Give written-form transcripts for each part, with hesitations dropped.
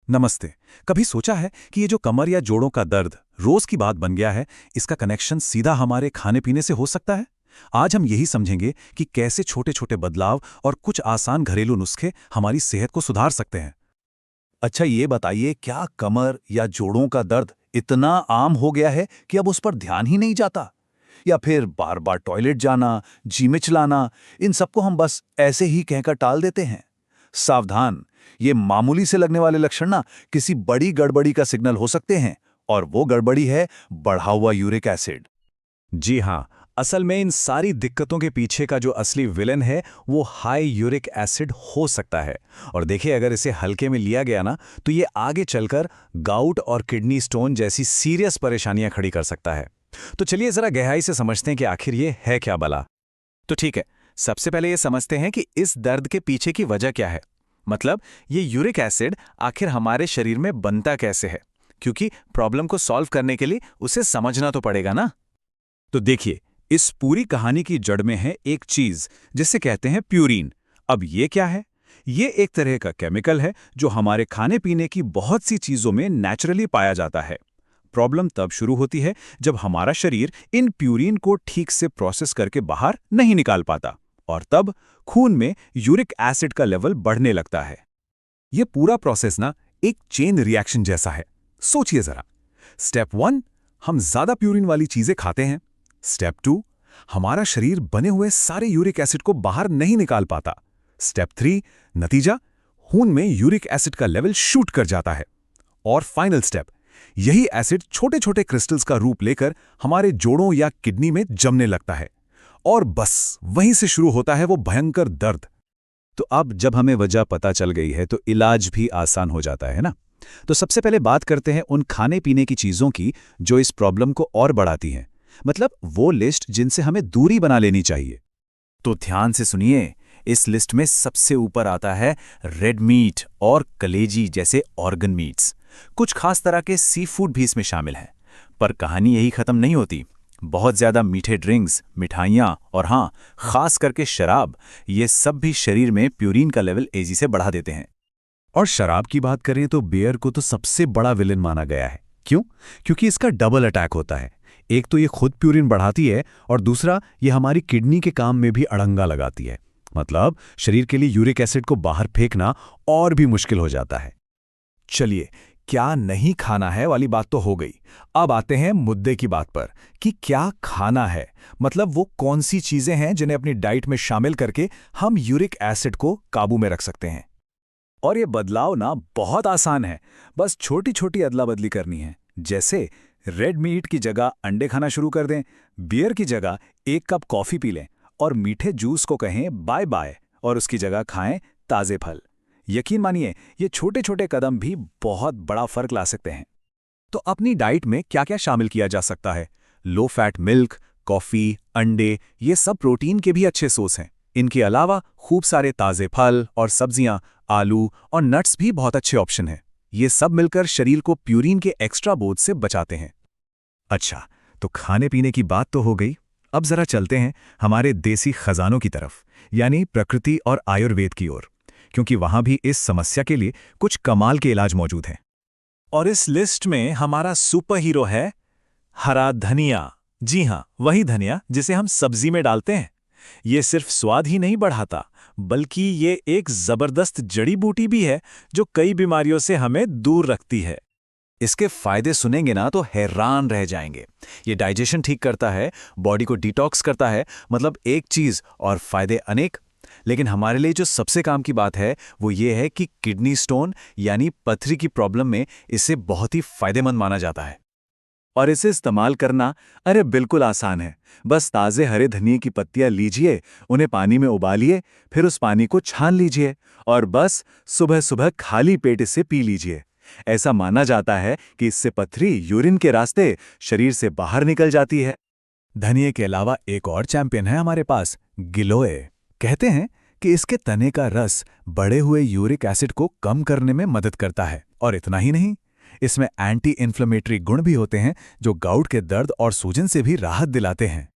नमस्ते। कभी सोचा है कि ये जो कमर या जोड़ों का दर्द रोज की बात बन गया है, इसका कनेक्शन सीधा हमारे खाने पीने से हो सकता है? आज हम यही समझेंगे कि कैसे छोटे छोटे बदलाव और कुछ आसान घरेलू नुस्खे हमारी सेहत को सुधार सकते हैं। अच्छा ये बताइए, क्या कमर या जोड़ों का दर्द इतना आम हो गया है कि अब उस पर ध्यान ही नहीं जाता? या फिर बार बार टॉयलेट जाना, जी मिचलाना, इन सबको हम बस ऐसे ही कहकर टाल देते हैं? सावधान, ये मामूली से लगने वाले लक्षण ना किसी बड़ी गड़बड़ी का सिग्नल हो सकते हैं, और वो गड़बड़ी है बढ़ा हुआ यूरिक एसिड। जी हाँ, असल में इन सारी दिक्कतों के पीछे का जो असली विलन है वो हाई यूरिक एसिड हो सकता है। और देखिए, अगर इसे हल्के में लिया गया ना, तो ये आगे चलकर गाउट और किडनी स्टोन जैसी सीरियस परेशानियां खड़ी कर सकता है। तो चलिए जरा गहराई से समझते हैं कि आखिर ये है क्या बला। तो ठीक है, सबसे पहले ये समझते हैं कि इस दर्द के पीछे की वजह क्या है। मतलब ये यूरिक एसिड आखिर हमारे शरीर में बनता कैसे है, क्योंकि प्रॉब्लम को सॉल्व करने के लिए उसे समझना तो पड़ेगा ना। तो देखिए, इस पूरी कहानी की जड़ में है एक चीज जिसे कहते हैं प्यूरिन। अब ये क्या है? ये एक तरह का केमिकल है जो हमारे खाने पीने की बहुत सी चीजों में नेचुरली पाया जाता है। प्रॉब्लम तब शुरू होती है जब हमारा शरीर इन प्यूरिन को ठीक से प्रोसेस करके बाहर नहीं निकाल पाता, और तब खून में यूरिक एसिड का लेवल बढ़ने लगता है। ये पूरा प्रोसेस ना एक चेन रिएक्शन जैसा है। सोचिए जरा। स्टेप 1, हम ज्यादा प्यूरिन वाली चीजें खाते हैं। स्टेप 2, हमारा शरीर बने हुए सारे यूरिक एसिड को बाहर नहीं निकाल पाता। स्टेप 3, नतीजा, खून में यूरिक एसिड का लेवल शूट कर जाता है। और फाइनल स्टेप, यही एसिड छोटे छोटे क्रिस्टल्स का रूप लेकर हमारे जोड़ों या किडनी में जमने लगता है। और बस वहीं से शुरू होता है वो भयंकर दर्द। तो अब जब हमें वजह पता चल गई है तो इलाज भी आसान हो जाता है ना। तो सबसे पहले बात करते हैं उन खाने पीने की चीजों की जो इस प्रॉब्लम को और बढ़ाती हैं। मतलब वो लिस्ट जिनसे हमें दूरी बना लेनी चाहिए। तो ध्यान से सुनिए, इस लिस्ट में सबसे ऊपर आता है रेड मीट और कलेजी जैसे ऑर्गन मीट्स। कुछ खास तरह के सी फूड भी इसमें शामिल हैं। पर कहानी यही खत्म नहीं होती। बहुत ज्यादा मीठे ड्रिंक्स, मिठाइयाँ और हाँ, खास करके शराब, ये सब भी शरीर में प्यूरिन का लेवल तेजी से बढ़ा देते हैं। और शराब की बात करें तो बियर को तो सबसे बड़ा विलेन माना गया है। क्यों? क्योंकि इसका डबल अटैक होता है। एक तो ये खुद प्यूरिन बढ़ाती है, और दूसरा ये हमारी किडनी के काम में भी अड़ंगा लगाती है। मतलब शरीर के लिए यूरिक एसिड को बाहर फेंकना और भी मुश्किल हो जाता है। चलिए, क्या नहीं खाना है वाली बात तो हो गई। अब आते हैं मुद्दे की बात पर कि क्या खाना है। मतलब वो कौन सी चीजें हैं जिन्हें अपनी डाइट में शामिल करके हम यूरिक एसिड को काबू में रख सकते हैं। और ये बदलाव ना बहुत आसान है। बस छोटी छोटी अदला बदली करनी है। जैसे रेड मीट की जगह अंडे खाना शुरू कर दें, बियर की जगह 1 कप कॉफी पी लें, और मीठे जूस को कहें बाय बाय और उसकी जगह खाएं ताजे फल। यकीन मानिए, ये छोटे छोटे कदम भी बहुत बड़ा फर्क ला सकते हैं। तो अपनी डाइट में क्या क्या शामिल किया जा सकता है? लो फैट मिल्क, कॉफी, अंडे, ये सब प्रोटीन के भी अच्छे सोर्स हैं। इनके अलावा खूब सारे ताजे फल और सब्जियां, आलू और नट्स भी बहुत अच्छे ऑप्शन हैं। ये सब मिलकर शरीर को प्यूरिन के एक्स्ट्रा बोझ से बचाते हैं। अच्छा, तो खाने पीने की बात तो हो गई। अब जरा चलते हैं हमारे देसी खजानों की तरफ, यानी प्रकृति और आयुर्वेद की ओर, क्योंकि वहां भी इस समस्या के लिए कुछ कमाल के इलाज मौजूद हैं। और इस लिस्ट में हमारा सुपर हीरो है हरा धनिया। जी हाँ, वही धनिया जिसे हम सब्जी में डालते हैं। ये सिर्फ स्वाद ही नहीं बढ़ाता, बल्कि ये एक जबरदस्त जड़ी बूटी भी है जो कई बीमारियों से हमें दूर रखती है। इसके फायदे सुनेंगे ना तो हैरान रह जाएंगे। ये डाइजेशन ठीक करता है, बॉडी को डिटॉक्स करता है। मतलब एक चीज और फायदे अनेक। लेकिन हमारे लिए जो सबसे काम की बात है वो ये है कि किडनी स्टोन यानी पथरी की प्रॉब्लम में इसे बहुत ही फायदेमंद माना जाता है। और इसे इस्तेमाल करना अरे बिल्कुल आसान है। बस ताज़े हरे धनिए की पत्तियां लीजिए, उन्हें पानी में उबालिए, फिर उस पानी को छान लीजिए और बस सुबह सुबह खाली पेट इसे पी लीजिए। ऐसा माना जाता है कि इससे पथरी यूरिन के रास्ते शरीर से बाहर निकल जाती है। धनिए के अलावा एक और चैंपियन है हमारे पास, गिलोय। कहते हैं कि इसके तने का रस बढ़े हुए यूरिक एसिड को कम करने में मदद करता है। और इतना ही नहीं, इसमें एंटी इन्फ्लेमेटरी गुण भी होते हैं जो गाउट के दर्द और सूजन से भी राहत दिलाते हैं।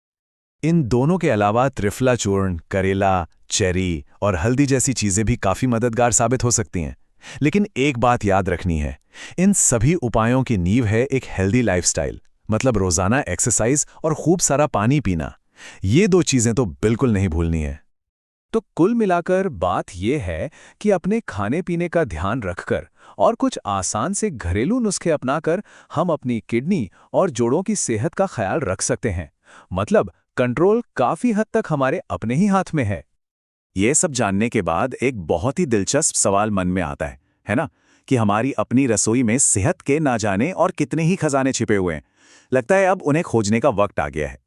इन दोनों के अलावा त्रिफला चूर्ण, करेला, चेरी और हल्दी जैसी चीजें भी काफी मददगार साबित हो सकती हैं। लेकिन एक बात याद रखनी है, इन सभी उपायों की नींव है एक हेल्दी लाइफस्टाइल, मतलब रोजाना एक्सरसाइज और खूब सारा पानी पीना। ये दो चीजें तो बिल्कुल नहीं भूलनी है। तो कुल मिलाकर बात यह है कि अपने खाने पीने का ध्यान रखकर और कुछ आसान से घरेलू नुस्खे अपनाकर हम अपनी किडनी और जोड़ों की सेहत का ख्याल रख सकते हैं। मतलब कंट्रोल काफी हद तक हमारे अपने ही हाथ में है। ये सब जानने के बाद एक बहुत ही दिलचस्प सवाल मन में आता है ना? कि हमारी अपनी रसोई में सेहत के ना जाने और कितने ही खजाने छिपे हुए हैं। लगता है अब उन्हें खोजने का वक्त आ गया है।